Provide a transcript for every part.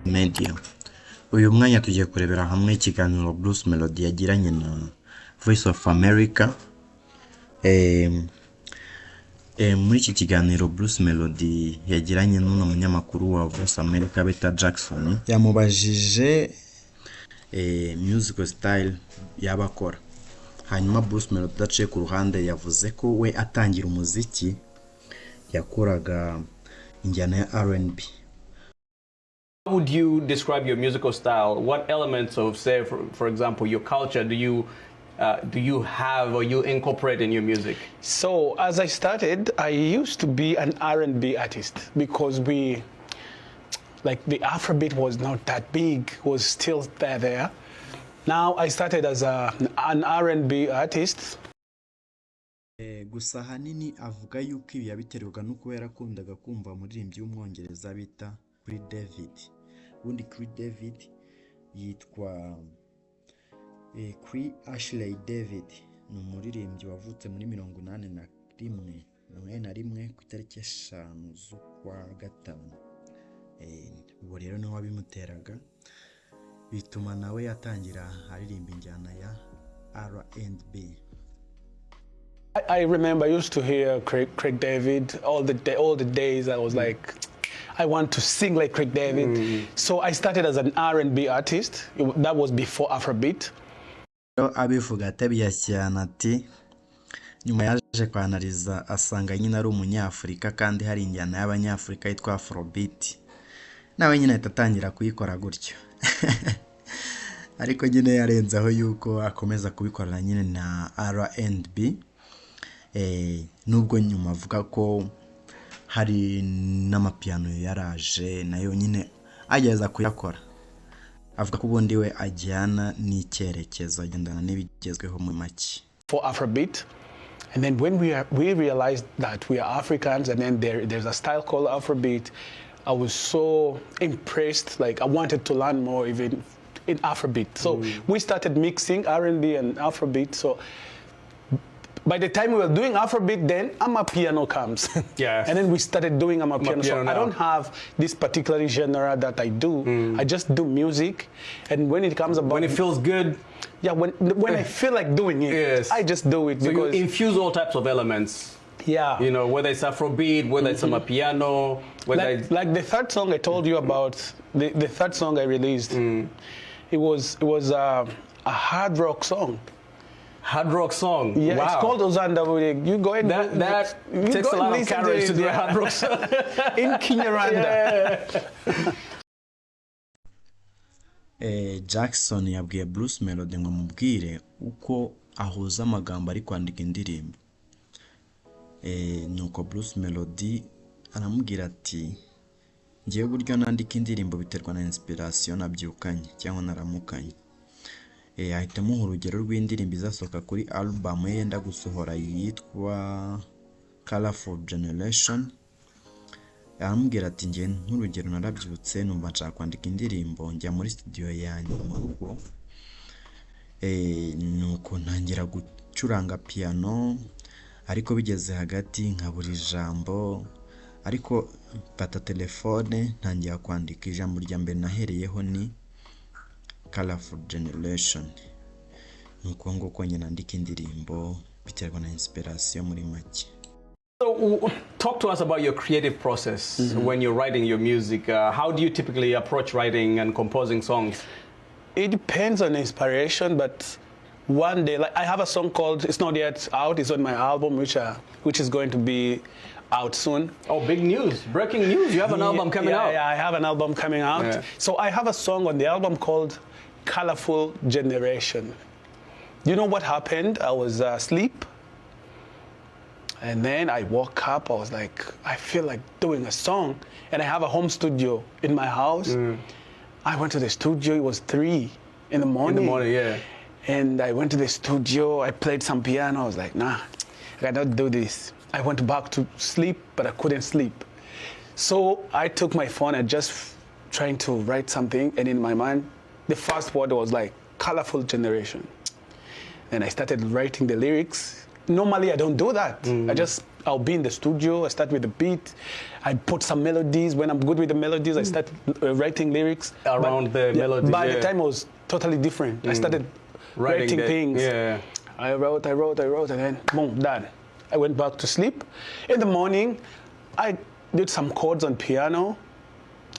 Media. Uyu mwanya tugiye kurebera hamwe ikiganiro Bruce Melodie yagiranye na Voice of America. Muri iki kiganiro Bruce Melodie yagiranye n'uno munyamakuru wa Voice America bita Jackson, yamubajije musical style y'abakora. Hanyuma Bruce Melodie daciye ku ruhande yavuze ko we atangira umuziki yakoraga injyana ya R&B. How would you describe your musical style? What elements of, say, for example, your culture do you have or you incorporate in your music? So as I started, I used to be an R&B artist because the Afrobeat was not that big, was still there. Now I started as an R&B artist. Gusa hanini avuga yuko ibi yabiterwaga no kuba yarakundaga kumva umuririmbyi w'umwongereza bita Chris David. Ubundi Chris David yitwa Chris Ashley David, ni umuririmbyi wavutse muri 1981 ku itariki 5 z'ukwa gatanu. Ubu rero niwe wabimuteraga bituma nawe yatangira aririmba injyana ya R&B. I remember I used to hear Craig David all the days. I was like, I want to sing like Craig David. So I started as an R&B artist. That was before Afrobeat. Abivuga atabiya cyane ati nyuma yaje kwanariza asanga nyine ari umunyafrika kandi hari injyana y'abanyafrika yitwa Afrobeat. Nawe nyine atatangira kuyikora gutyo. Ariko nyine yarenzaho yuko akomeza kubikorana nyine na R&B. Nubwo nyuma avuga ko hari n'amapiano yaraje nayo nyine ageza kuyakora. Avuga ko ubundi we ajyana n'icyerekezo agendana n'ibigezweho mu make. For Afrobeat, and then when we realized that we are Africans, and then there's a style called Afrobeat, I was so impressed. Like I wanted to learn more even in Afrobeat. So we started mixing R&B and Afrobeat. So by the time we were doing Afrobeat, then Amapiano comes. Yeah. And then we started doing Amapiano. So I don't have this particular genre that I do. I just do music. And when it comes about... When it feels good? Yeah, when I feel like doing it, yes. I just do it. So because you infuse all types of elements. Yeah. You know, whether it's Afrobeat, whether it's Amapiano, whether like the third song I told you about, the third song I released, it was a hard rock song. Hard rock song. Yeah, wow. It's called Ozanda. You go and that takes a lot of courage to do a hard rock song in Rwanda. Jackson yabwiye Bruce Melodie ngo mubwire uko ahuza amagambo ari kwandika indirimbo. Nuko Bruce Melodie aramubwira ati ngiye buryo nandika indirimbo biterwa na inspiration nabyukanye cyangwa naramukanye. Ahitamo urugero rw'indirimbo izasohoka kuri album ye yenda gusohora yitwa Colorful Generation. Aramubwira ati ngiye nk'urugero narabyutse numva nshaka kwandika indirimbo njya muri studio yanjye mu rugo. Nuko ntangira gucuranga piano ariko bigeze hagati nkabura ijambo, ariko mfata telefone ntangira kwandika ijambo rya mbere nahereyeho ni Colorful Generation. Nuko ngo konye nandika indirimbo biterwa na inspiration muri make. So talk to us about your creative process when you're writing your music. How do you typically approach writing and composing songs? It depends on inspiration, but one day, like I have a song called, it's not yet out, it's on my album, which is going to be out soon. Oh, big news, breaking news, you have an album coming out. Yeah, I have an album coming out. Yeah. So I have a song on the album called Colorful Generation. You know what happened? I was asleep, and then I woke up, I was like, I feel like doing a song, and I have a home studio in my house. I went to the studio, it was 3 in the morning. In the morning, yeah. And I went to the studio, I played some piano, I was like, nah, I cannot do this. I went back to sleep, but I couldn't sleep. So I took my phone and just trying to write something, and in my mind, the first word was like, Colorful Generation. And I started writing the lyrics. Normally I don't do that. I just I'll be in the studio, I start with the beat, I put some melodies. When I'm good with the melodies, I start writing lyrics. Around the melody. By the time it was totally different. I started writing things. Yeah. I wrote, and then boom, done. I went back to sleep. In the morning, I did some chords on piano.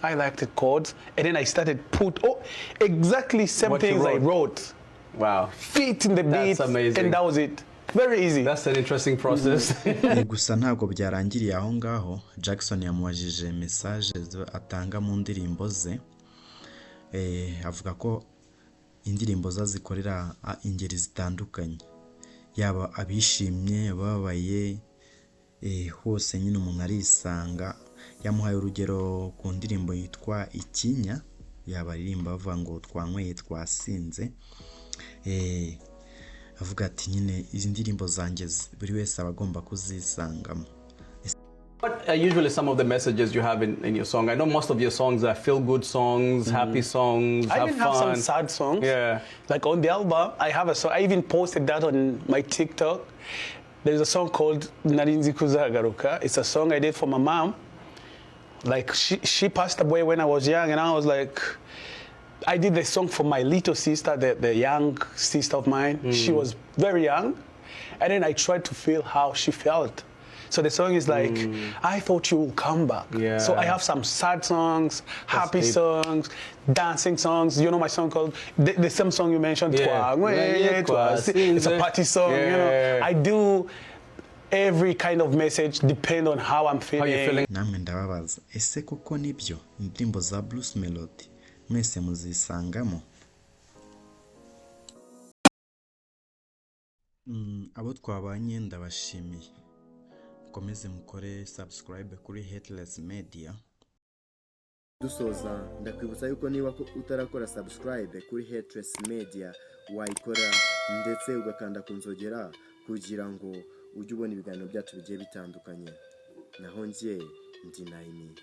I liked the chords. And then I started exactly same things I wrote. Wow. Fit in the beat. That's amazing. And that was it. Very easy. That's an interesting process. Gusa ntabwo byarangiriye aho ngaho. Jackson yamubajije message atanga mu ndirimbo ze. Avuga ko indirimbo zazikorera ingeri zitandukanye. Yaba abishimye, babaye, hose nyine umuntu arisanga. Yamuhaye urugero ku ndirimbo yitwa Ikinya, yabaririmba bavuga ngo twanyweye twasinze. Avuga ati nyine izi ndirimbo zanjye buri wese abagomba kuzisangamo. What are usually some of the messages you have in your song? I know most of your songs are feel-good songs, happy songs, I have even fun. have some sad songs. Yeah. Like on the album, I have a song. I even posted that on my TikTok. There's a song called Narinzi Kuzagaruka. It's a song I did for my mom. Like she passed away when I was young, and I was like, I did the song for my little sister, the young sister of mine. She was very young, and then I tried to feel how she felt. So the song is like, I thought you would come back. Yeah. So I have some sad songs, happy songs, dancing songs. You know my song called, the same song you mentioned, Yeah. It's a party song. Yeah. You know, I do every kind of message depend on how I'm feeling. How you feeling? Namwe ndababaza, ese koko nibyo indirimbo za Bruce Melodie mwese muzisangamo? Abo twabanye ndabashimiye. Mukomeze mukore subscribe kuri Headless Media. Dusoza ndakwibutsa yuko niba utarakora subscribe kuri Headless Media wayikora ndetse ugakanda kunzogera kugira ngo ujye ubona ibiganiro byacu bigiye bitandukanye. Naho njye ndi Naimi.